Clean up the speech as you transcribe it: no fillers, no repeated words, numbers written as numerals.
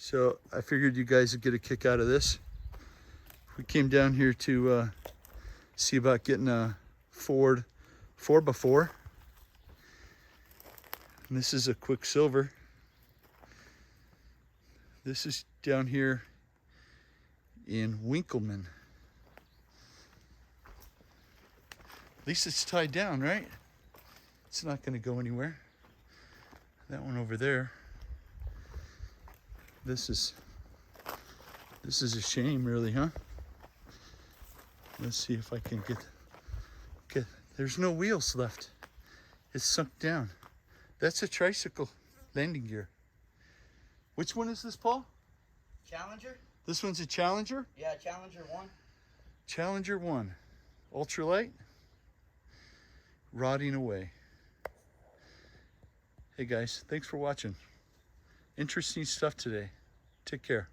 So I figured you guys would get a kick out of this. We came down here to see about getting a Ford 4x4. And this is a Quicksilver. This is down here in Winkleman. At least it's tied down, right? It's not going to go anywhere. That one over there. This is a shame, really, huh? Let's see if I can get. There's no wheels left. It's sunk down. That's a tricycle landing gear. Which one is this, Paul? Challenger? This one's a Challenger? Yeah, Challenger 1. Challenger 1. Ultralight. Rotting away. Hey guys, thanks for watching. Interesting stuff today. Take care.